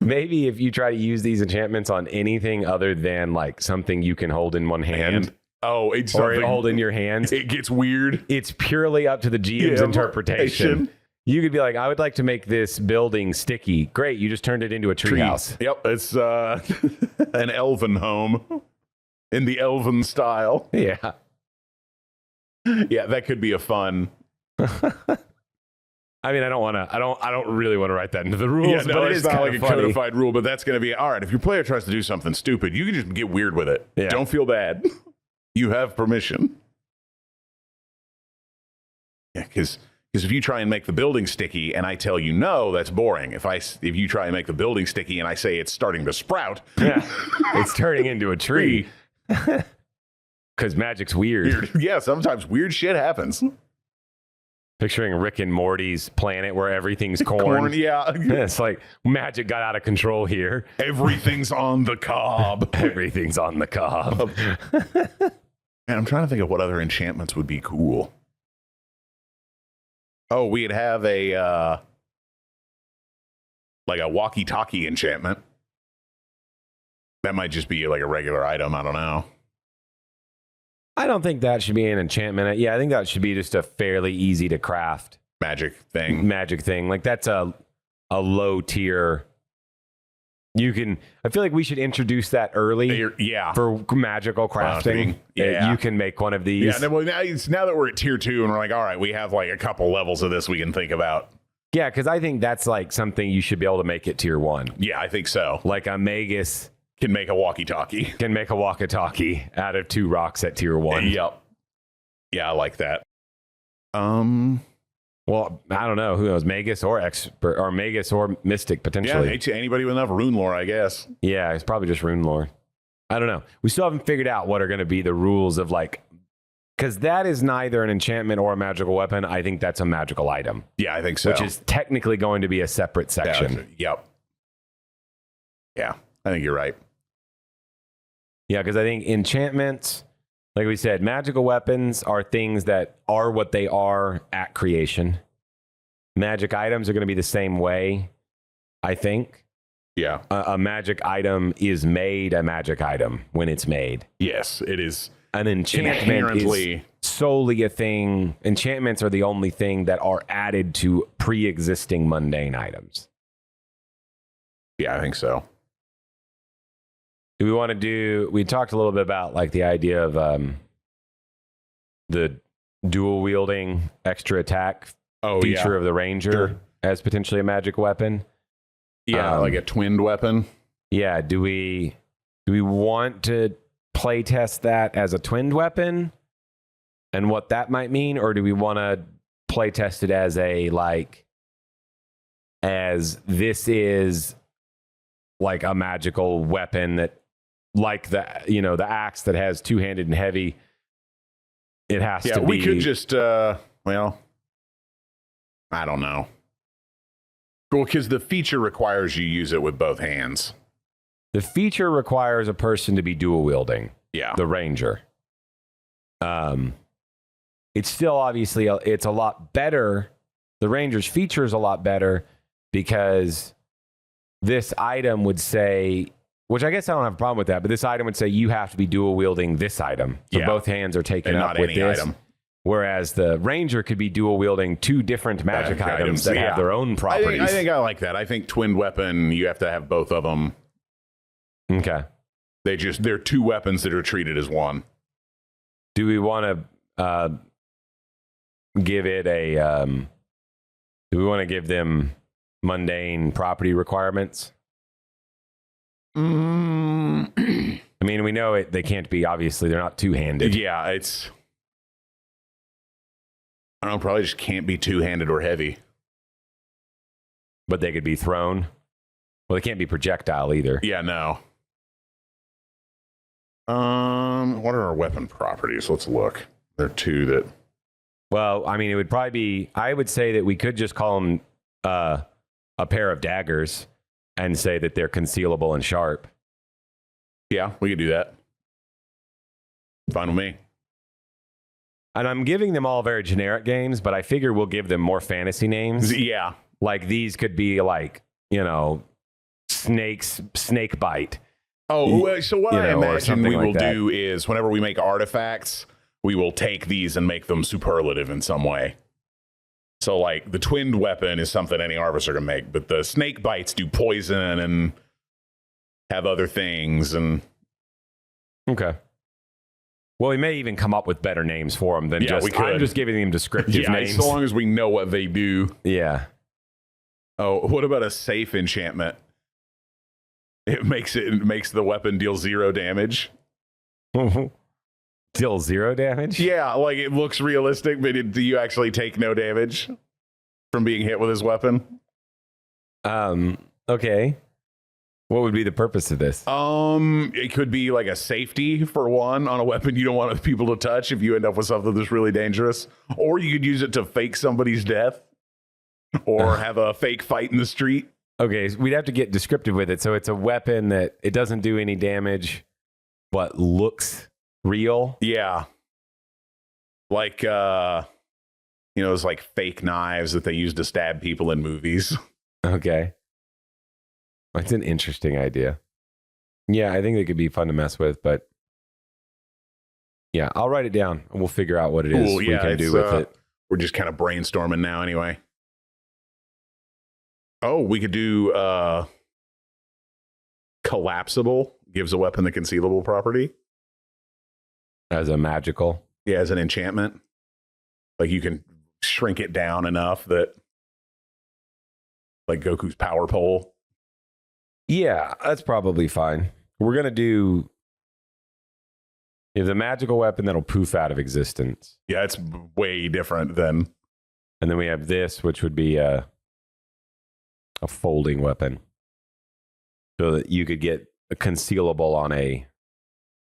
maybe if you try to use these enchantments on anything other than like something you can hold in one hand. It's or hold in your hands. It gets weird. It's purely up to the GM's interpretation. You could be like, I would like to make this building sticky. Great, you just turned it into a treehouse. Yep, it's an elven home in the elven style. Yeah. Yeah, that could be a fun. I mean, I don't really want to write that into the rules. Yeah, no, but it's not like a codified rule, but that's going to be all right. If your player tries to do something stupid, you can just get weird with it. Yeah. Don't feel bad. You have permission. Yeah, because if you try and make the building sticky and I tell you no, that's boring. If you try and make the building sticky and I say it's starting to sprout, it's turning into a tree. Because magic's weird. Yeah, sometimes weird shit happens. Picturing Rick and Morty's planet where everything's corn. Yeah. It's like magic got out of control here. Everything's on the cob. Everything's on the cob. Man, I'm trying to think of what other enchantments would be cool. Oh, we'd have a walkie-talkie enchantment. That might just be like a regular item. I don't know. I don't think that should be an enchantment. Yeah, I think that should be just a fairly easy to craft magic thing. Like that's a low tier. I feel like we should introduce that early. Yeah. For magical crafting. Yeah. You can make one of these. Yeah. Now that we're at tier 2 and we're like, all right, we have like a couple levels of this we can think about. Yeah, because I think that's like something you should be able to make it tier 1. Yeah, I think so. Like a Magus can make a walkie-talkie. Out of 2 rocks at tier 1. Yep. Yeah, I like that. Well, I don't know. Who knows? Magus or expert, or Magus or Mystic potentially. Yeah, anybody with enough rune lore, I guess. Yeah, it's probably just rune lore. I don't know. We still haven't figured out what are going to be the rules of like, because that is neither an enchantment or a magical weapon. I think that's a magical item. Yeah, I think so. Which is technically going to be a separate section. Yep. Yeah, I think you're right. Yeah, because I think enchantments, like we said, magical weapons are things that are what they are at creation. Magic items are going to be the same way, I think. Yeah. A magic item is made a magic item when it's made. Yes, it is. An enchantment is solely a thing. Enchantments are the only thing that are added to pre-existing mundane items. Yeah, I think so. Do we want to do... We talked a little bit about like the idea of the dual-wielding extra attack feature of the Ranger as potentially a magic weapon. Yeah, like a twinned weapon. Yeah, do we want to play test that as a twinned weapon and what that might mean, or do we want to play test it as as this is like a magical weapon that, like the axe that has two-handed and heavy, it has to be. We could just I don't know. Well, because the feature requires you use it with both hands. The feature requires a person to be dual wielding. Yeah. The Ranger. It's still obviously, it's a lot better. The Ranger's feature is a lot better because this item would say, which I guess I don't have a problem with that, but this item would say you have to be dual wielding this item. So both hands are taken up with this. Item. Whereas the Ranger could be dual wielding 2 different magic items that have their own properties. I think I like that. I think twinned weapon, you have to have both of them. Okay. They're 2 weapons that are treated as one. Do we want to give it a... do we want to give them mundane property requirements? I mean, we know they can't be, obviously, they're not two-handed. Yeah, it's... I don't know, probably just can't be two-handed or heavy. But they could be thrown. Well, they can't be projectile either. Yeah, no. What are our weapon properties? Let's look. There are 2 that... Well, I mean, it would probably be... I would say that we could just call them a pair of daggers and say that they're concealable and sharp. Yeah, we could do that. Fine with me. And I'm giving them all very generic games, but I figure we'll give them more fantasy names. Yeah. Like these could be like, snake bite. Oh, so what I imagine we will do is whenever we make artifacts, we will take these and make them superlative in some way. So like the twinned weapon is something any artificer can make, but the snake bites do poison and have other things. And okay. Well, we may even come up with better names for them than just... I'm just giving them descriptive names. So long as we know what they do. Yeah. Oh, what about a safe enchantment? It makes the weapon deal 0 damage. Deal 0 damage? Yeah, like it looks realistic, but do you actually take no damage from being hit with his weapon? Okay. What would be the purpose of this? It could be like a safety for one on a weapon you don't want other people to touch if you end up with something that's really dangerous. Or you could use it to fake somebody's death or have a fake fight in the street. Okay, so we'd have to get descriptive with it. So it's a weapon that it doesn't do any damage, but looks real. Yeah. Like, it's like fake knives that they use to stab people in movies. Okay. It's an interesting idea. Yeah, I think they could be fun to mess with, but Yeah, I'll write it down and we'll figure out what it is Cool, we yeah, can do with it. We're just kind of brainstorming now anyway. Oh, we could do collapsible, gives a weapon the concealable property. As a magical. Yeah, as an enchantment. Like you can shrink it down enough that, like Goku's power pole. Yeah, that's probably fine. We're going to do the magical weapon that'll poof out of existence. Yeah, it's way different than. And then we have this, which would be a folding weapon. So that you could get a concealable on a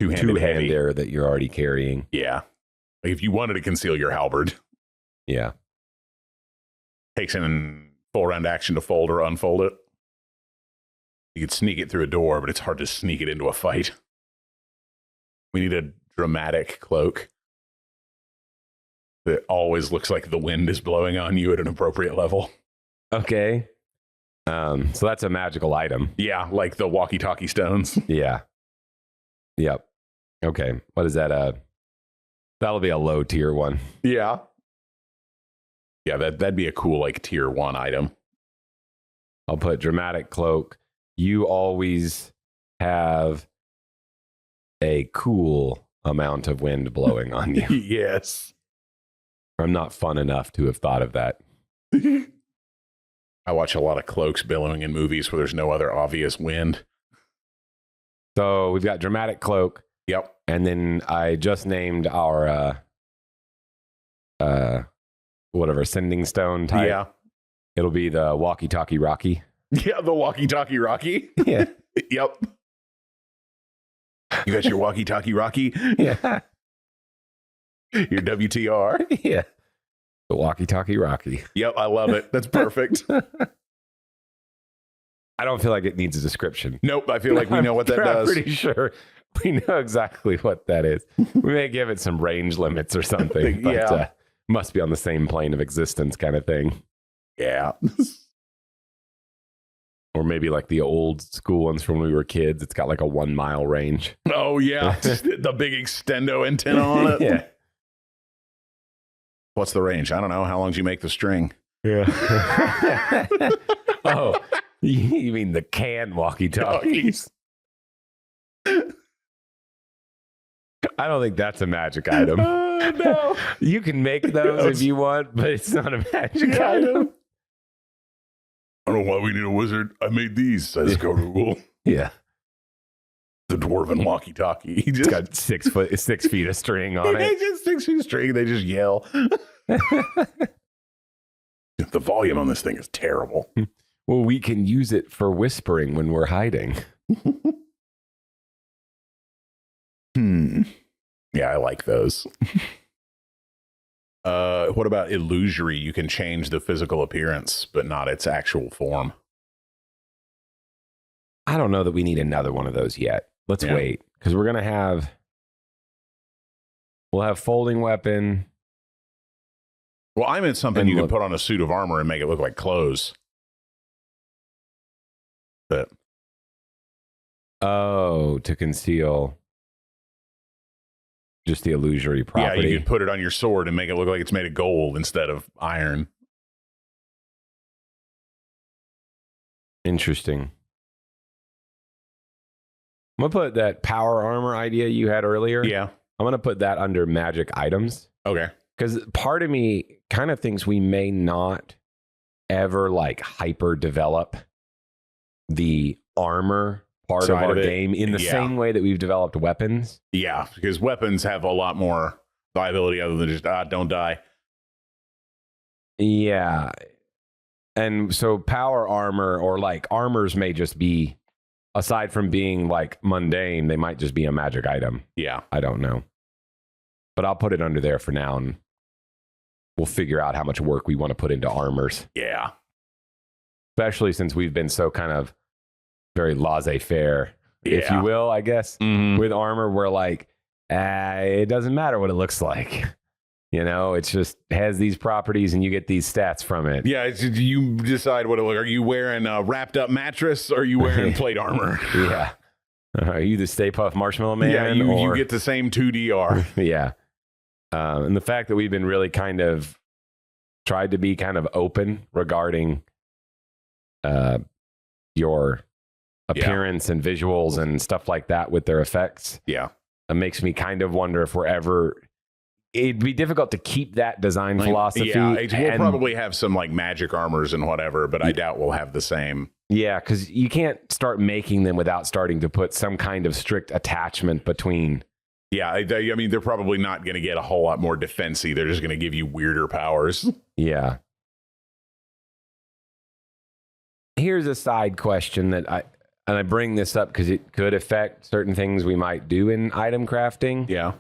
two-hander that you're already carrying. Yeah. Like if you wanted to conceal your halberd. Yeah. Takes in full round action to fold or unfold it. You could sneak it through a door, but it's hard to sneak it into a fight. We need a dramatic cloak that always looks like the wind is blowing on you at an appropriate level. Okay. So that's a magical item. Yeah, like the walkie-talkie stones. Yeah. Yep. Okay. What is that? That'll be a low tier one. Yeah. Yeah, that'd be a cool like tier 1 item. I'll put dramatic cloak. You always have a cool amount of wind blowing on you. Yes. I'm not fun enough to have thought of that. I watch a lot of cloaks billowing in movies where there's no other obvious wind. So we've got dramatic cloak. Yep. And then I just named our whatever sending stone type. Yeah. It'll be the walkie-talkie Rocky. Yeah, the walkie-talkie Rocky. Yeah. Yep. You got your walkie-talkie Rocky? Yeah. Your WTR? Yeah. The walkie-talkie Rocky. Yep, I love it. That's perfect. I don't feel like it needs a description. Nope, I feel like we know what that does. I'm pretty sure we know exactly what that is. We may give it some range limits or something, but Yeah. Must be on the same plane of existence kind of thing. Yeah. Or maybe like the old school ones from when we were kids. It's got like a 1 mile range. Oh, yeah. The big extendo antenna on it. Yeah. What's the range? I don't know. How long do you make the string? Yeah. Oh, you mean the can walkie-talkies? I don't think that's a magic item. No. You can make those if you want, but it's not a magic item. I don't know why we need a wizard. I made these, says Google. Yeah. The dwarven walkie-talkie. He It's just got 6 feet of string on they it. just 6 feet of string. They just yell. The volume on this thing is terrible. Well, we can use it for whispering when we're hiding. Yeah, I like those. What about illusory? You can change the physical appearance, but not its actual form. I don't know that we need another one of those yet. Let's Yeah. wait, because we'll have folding weapon. Well, I meant something And you look- could put on a suit of armor and make it look like clothes. But Oh, to conceal just the illusory yeah, property. you could put it on your sword and make it look like it's made of gold instead of iron. Interesting. I'm going to put that power armor idea you had earlier. Yeah. I'm going to put that under magic items. Okay. Because part of me kind of thinks we may not ever like hyper develop the armor part of Side our of it. game in the Yeah. same way that we've developed weapons. Yeah, because weapons have a lot more viability other than just, don't die. Yeah. And so power armor or like armors may just be, aside from being like mundane, they might just be a magic item. Yeah. I don't know. But I'll put it under there for now and we'll figure out how much work we want to put into armors. Yeah. Especially since we've been so kind of very laissez-faire, if Yeah. you will, I guess. Mhm. With armor, we're like, it doesn't matter what it looks like. You know, it's just has these properties and you get these stats from it. Yeah, you decide what it look. Are you wearing a wrapped up mattress or are you wearing plate armor? Yeah. Are you the Stay Puft Marshmallow Man? Yeah, you get the same 2DR. Yeah. And the fact that we've been really kind of tried to be kind of open regarding your appearance and visuals and stuff like that with their effects. Yeah. It makes me kind of wonder if we're ever... It'd be difficult to keep that design philosophy. Yeah, we'll probably have some like magic armors and whatever, but I doubt we'll have the same. Yeah, because you can't start making them without starting to put some kind of strict attachment between... Yeah, I mean, they're probably not going to get a whole lot more defensy. They're just going to give you weirder powers. Yeah. Here's a side question that I bring this up because it could affect certain things we might do in item crafting. Yeah.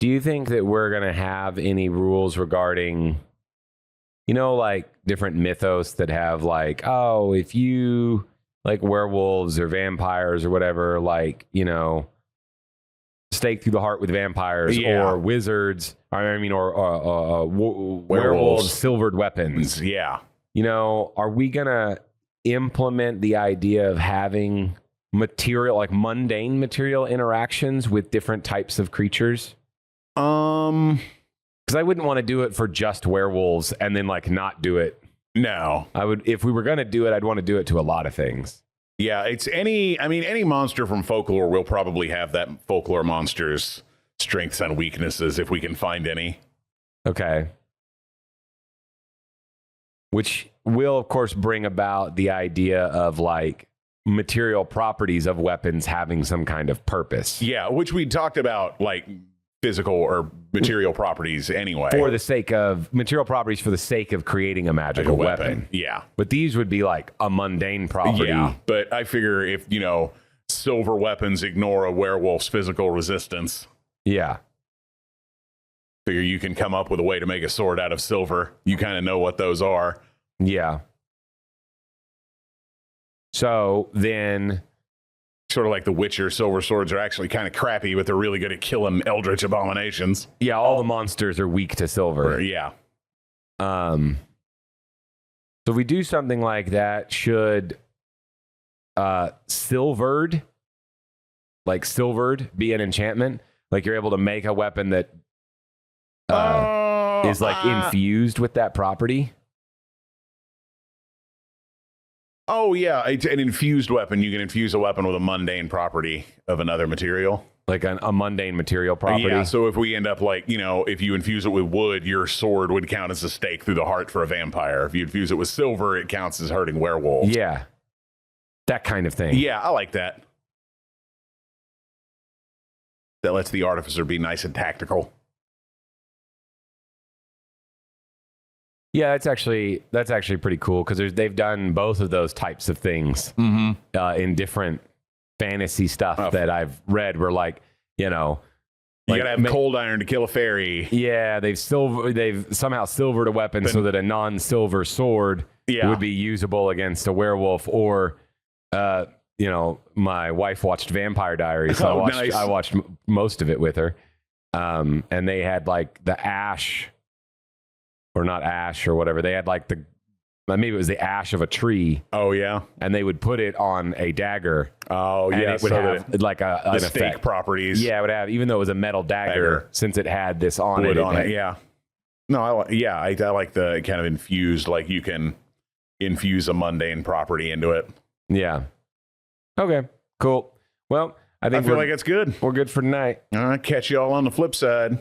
Do you think that we're going to have any rules regarding, like different mythos that have like, oh, if you like werewolves or vampires or whatever, like, stake through the heart with vampires or wizards, or werewolves, silvered weapons. Yeah. Are we going to implement the idea of having material, like mundane material interactions with different types of creatures? Because I wouldn't want to do it for just werewolves and then like not do it. No, I would, if we were going to do it, I'd want to do it to a lot of things. Yeah, it's any monster from folklore will probably have that folklore monster's strengths and weaknesses if we can find any. Okay. Which will, of course, bring about the idea of like material properties of weapons having some kind of purpose. Yeah, which we talked about, like physical or material properties anyway. For the sake of material properties, for the sake of creating a magical weapon. Yeah. But these would be like a mundane property. Yeah, but I figure if, silver weapons ignore a werewolf's physical resistance. Yeah. Figure you can come up with a way to make a sword out of silver. You kind of know what those are. Yeah. So then... Sort of like the Witcher, silver swords are actually kind of crappy, but they're really good at killing eldritch abominations. Yeah, all the monsters are weak to silver. Yeah. So if we do something like that, should silvered be an enchantment? Like you're able to make a weapon that is like infused with that property? Oh, yeah. It's an infused weapon. You can infuse a weapon with a mundane property of another material. Like a mundane material property? Yeah, so if we end up like, if you infuse it with wood, your sword would count as a stake through the heart for a vampire. If you infuse it with silver, it counts as hurting werewolves. Yeah. That kind of thing. Yeah, I like that. That lets the artificer be nice and tactical. Yeah, that's actually pretty cool because they've done both of those types of things in different fantasy stuff that I've read. Where like you gotta have cold iron to kill a fairy. Yeah, they've somehow silvered a weapon so that a non-silver sword would be usable against a werewolf. Or my wife watched Vampire Diaries, so I watched most of it with her, and they had like the ash. Or not ash or whatever. They had like maybe it was the ash of a tree. Oh, yeah. And they would put it on a dagger. Oh, yeah. And it would have like an stake effect. Properties. Yeah, it would have, even though it was a metal dagger. Since it had this on Wood it. On it, yeah. No, I like the kind of infused, like you can infuse a mundane property into it. Yeah. Okay, cool. Well, I feel like it's good. We're good for tonight. All right, catch you all on the flip side.